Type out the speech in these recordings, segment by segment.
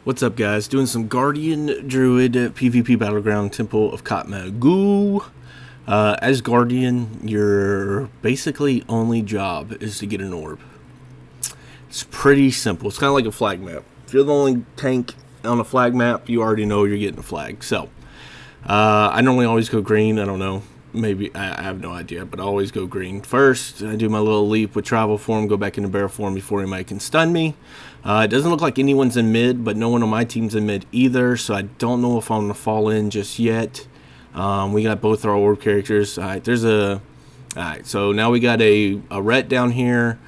What's up, guys? Doing some Guardian Druid PvP Battleground Temple of Kotmogu. As Guardian, your basically only job is to get an orb. It's pretty simple. It's kind of like a flag map. If you're the only tank on a flag map, you already know you're getting a flag. So, I normally always go green. I don't know. Maybe, I have no idea, but I always go green. First, I do my little leap with travel form, go back into bear form before anybody can stun me. It doesn't look like anyone's in mid, but no one on my team's in mid either, so I don't know if I'm going to fall in just yet. We got both our orb characters. Alright, so now we got a ret down here.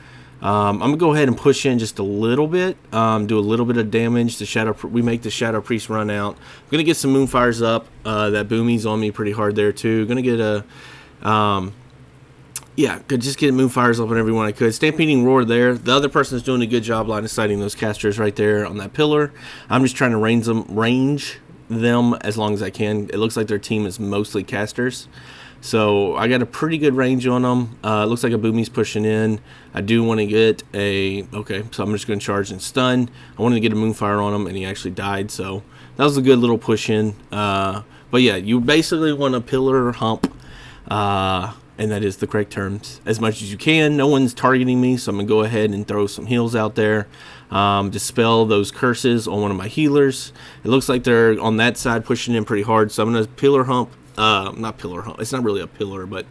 I'm going to go ahead and push in just a little bit, do a little bit of damage. We make the Shadow Priest run out. I'm going to get some Moonfires up. That Boomy's on me pretty hard there too. Going to get a... could just get Moonfires up on everyone I could. Stampeding Roar there. The other person's doing a good job line of sighting those casters right there on that pillar. I'm just trying to range them as long as I can. It looks like their team is mostly casters. So I got a pretty good range on them. It looks like a Boomy's pushing in. I do want to get a... Okay, so I'm just going to charge and stun. I wanted to get a Moonfire on him, and he actually died. So that was a good little push in. But yeah, you basically want a pillar hump. And that is the correct terms, as much as you can. No one's targeting me, so I'm going to go ahead and throw some heals out there. Dispel those curses on one of my healers. It looks like they're on that side pushing in pretty hard, so I'm going to pillar hump. Not pillar hump. It's not really a pillar, but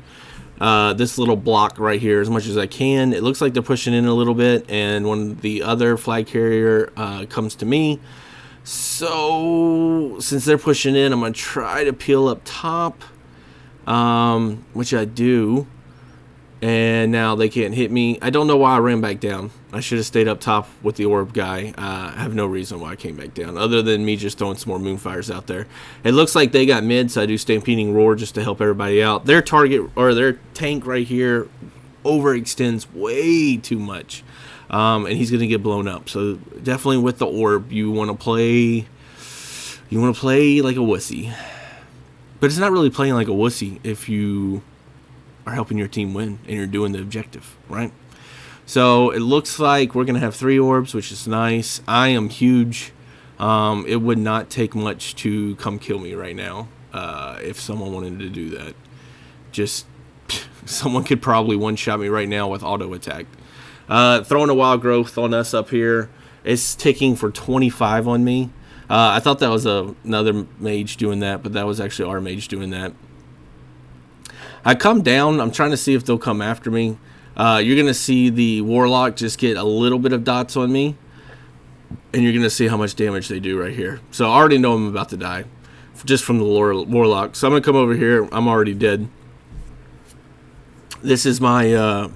this little block right here as much as I can. It looks like they're pushing in a little bit, and when the other flag carrier comes to me. So, since they're pushing in, I'm going to try to peel up top. Which I do, and now they can't hit me. I don't know why I ran back down. I should have stayed up top with the orb guy. I have no reason why I came back down, other than me just throwing some more Moonfires out there. It looks like they got mid, so I do Stampeding Roar just to help everybody out. Their target, or their tank right here, overextends way too much, and he's going to get blown up. So definitely with the orb, you want to play like a wussy. But it's not really playing like a wussy if you are helping your team win and you're doing the objective, right? So it looks like we're going to have 3 orbs, which is nice. I am huge. It would not take much to come kill me right now if someone wanted to do that. Just someone could probably one-shot me right now with auto attack. Throwing a Wild Growth on us up here. It's ticking for 25 on me. I thought that was another mage doing that, but that was actually our mage doing that. I come down. I'm trying to see if they'll come after me. You're going to see the Warlock just get a little bit of dots on me, and you're going to see how much damage they do right here. So I already know I'm about to die just from the Warlock. So I'm going to come over here. I'm already dead. This is my...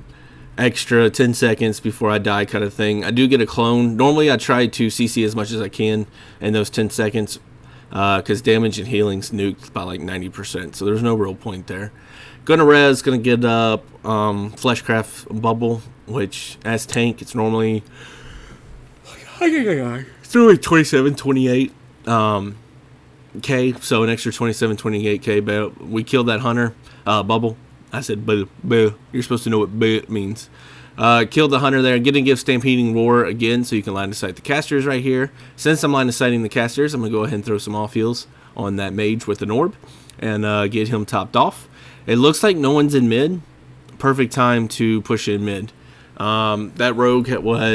extra 10 seconds before I die kind of thing. I do get a clone. Normally I try to CC as much as I can in those 10 seconds because damage and healing's nuked by like 90%, so there's no real point there. Gonna res, gonna get up Fleshcraft Bubble, which as tank it's normally 27, 28 K, so an extra 27, 28K, but we killed that hunter bubble. I said boo, boo. You're supposed to know what boo means. Killed the hunter there. Getting to give Stampeding Roar again so you can line of sight the casters right here. Since I'm line of sighting the casters, I'm going to go ahead and throw some off heals on that mage with an orb and get him topped off. It looks like no one's in mid. Perfect time to push in mid. That rogue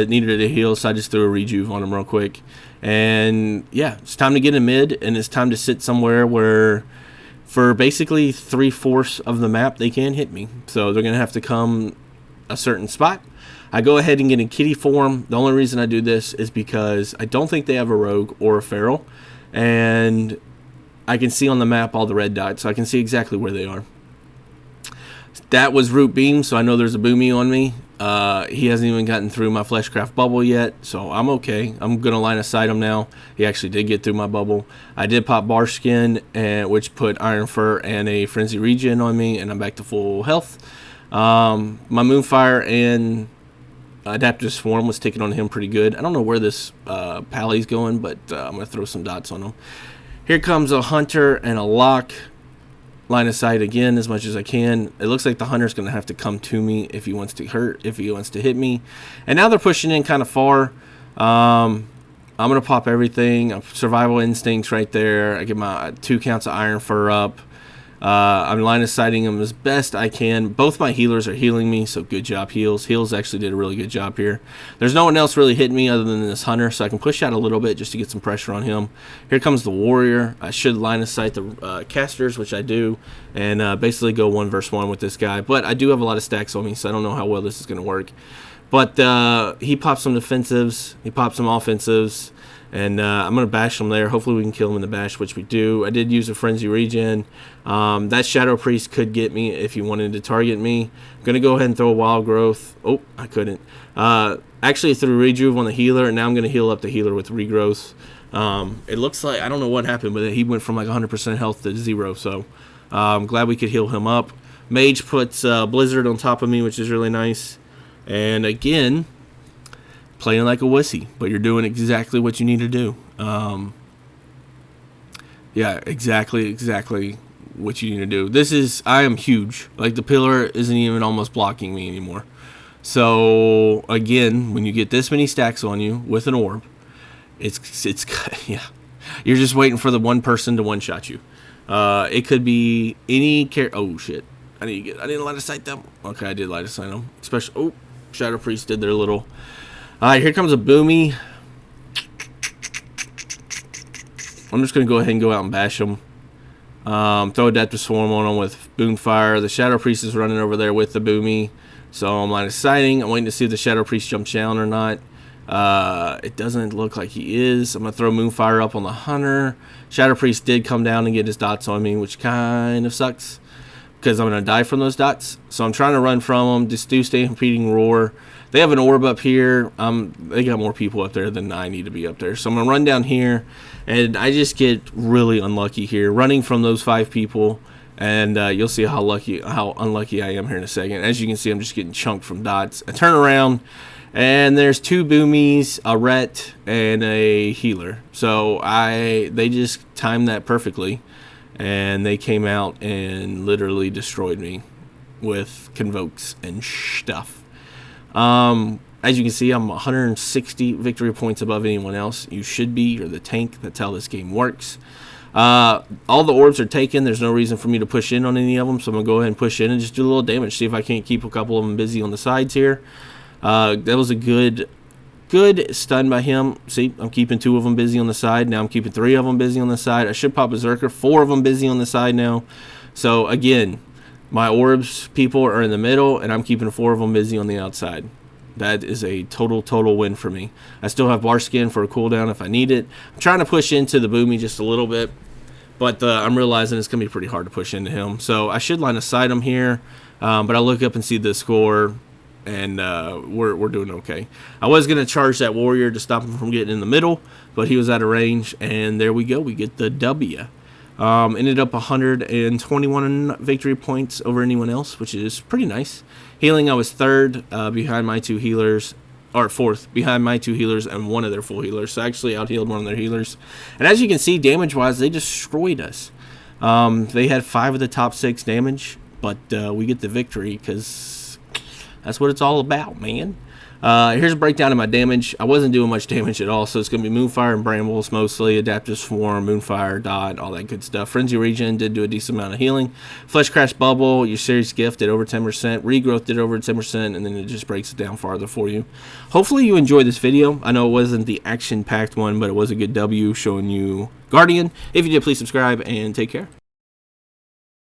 needed a heal, so I just threw a rejuve on him real quick. And yeah, it's time to get in mid, and it's time to sit somewhere where... For basically 3/4 of the map, they can't hit me. So they're going to have to come a certain spot. I go ahead and get in kitty form. The only reason I do this is because I don't think they have a rogue or a feral. And I can see on the map all the red dots, so I can see exactly where they are. That was Root Beam, so I know there's a Boomy on me. He hasn't even gotten through my Fleshcraft Bubble yet, so I'm okay. I'm going to line of sight him now. He actually did get through my bubble. I did pop Barskin, which put Iron Fur and a Frenzy Regen on me, and I'm back to full health. My Moonfire and Adaptive Swarm was taking on him pretty good. I don't know where this Pally's going, but I'm going to throw some dots on him. Here comes a Hunter and a Lock. Line of sight again as much as I can. It looks like the hunter's going to have to come to me if he wants to hit me. And now they're pushing in kind of far. I'm going to pop everything. Survival instincts right there. I get my 2 counts of iron fur up. I'm line of sighting them as best I can. Both my healers are healing me, so good job, heals. Heals actually did a really good job here. There's no one else really hitting me other than this hunter, so I can push out a little bit just to get some pressure on him. Here comes the warrior. I should line of sight the casters, which I do, and basically go 1 versus 1 with this guy. But I do have a lot of stacks on me, so I don't know how well this is going to work. But he pops some defensives. He pops some offensives. And I'm going to bash him there. Hopefully we can kill him in the bash, which we do. I did use a frenzy regen. That Shadow Priest could get me if he wanted to target me. I'm going to go ahead and throw a wild growth. Oh, I couldn't. Actually threw rejuve on the healer, and now I'm going to heal up the healer with regrowth. It looks like, I don't know what happened, but he went from like 100% health to 0. So I'm glad we could heal him up. Mage puts Blizzard on top of me, which is really nice. And again, playing like a wussy, but you're doing exactly what you need to do. Yeah, exactly what you need to do. I am huge. Like, the pillar isn't even almost blocking me anymore. So, again, when you get this many stacks on you with an orb, it's yeah. You're just waiting for the one person to one-shot you. It could be any character. Oh, shit. I didn't light of sight them. Okay, I did light of sight them. Especially, oh, Shadow Priest did their little... Alright, here comes a boomy. I'm just going to go ahead and go out and bash him. Throw Adaptive Swarm on him with Boomfire. The Shadow Priest is running over there with the boomy. So I'm line of sighting. I'm waiting to see if the Shadow Priest jumps down or not. It doesn't look like he is. I'm going to throw Moonfire up on the Hunter. Shadow Priest did come down and get his dots on me, which kind of sucks, because I'm going to die from those dots. So I'm trying to run from them. Just do Stampeding Roar. They have an orb up here. They got more people up there than I need to be up there. So I'm going to run down here, and I just get really unlucky here, running from those 5 people. And you'll see how unlucky I am here in a second. As you can see, I'm just getting chunked from dots. I turn around, and there's 2 boomies, a ret, and a healer. So they just timed that perfectly. And they came out and literally destroyed me with convokes and stuff. As you can see, I'm 160 victory points above anyone else. You should be. You're the tank. That's how this game works. All the orbs are taken. There's no reason for me to push in on any of them, so I'm going to go ahead and push in and just do a little damage. See if I can't keep a couple of them busy on the sides here. That was a good stun by him. See, I'm keeping 2 of them busy on the side. Now I'm keeping 3 of them busy on the side. I should pop Berserker. 4 of them busy on the side now. So, again, my orbs people are in the middle, and I'm keeping 4 of them busy on the outside. That is a total win for me. I still have bar skin for a cooldown if I need it. I'm trying to push into the boomy just a little bit, but I'm realizing it's going to be pretty hard to push into him. So I should line of sight him here, but I look up and see the score, and we're doing okay. I was going to charge that warrior to stop him from getting in the middle, but he was out of range, and there we go. We get the W. Ended up 121 victory points over anyone else, which is pretty nice. Healing, I was 3rd behind my 2 healers, or 4th behind my 2 healers and one of their full healers. So I actually out-healed one of their healers. And as you can see, damage-wise, they destroyed us. They had 5 of the top 6 damage, but we get the victory because that's what it's all about, man. Here's a breakdown of my damage. I wasn't doing much damage at all, so it's going to be Moonfire and Brambles mostly, Adaptive Swarm, Moonfire, Dot, all that good stuff. Frenzy Regen did do a decent amount of healing. Flesh Crash Bubble, your Series Gift did over 10%. Regrowth did over 10%, and then it just breaks it down farther for you. Hopefully you enjoyed this video. I know it wasn't the action-packed one, but it was a good W showing you Guardian. If you did, please subscribe, and take care.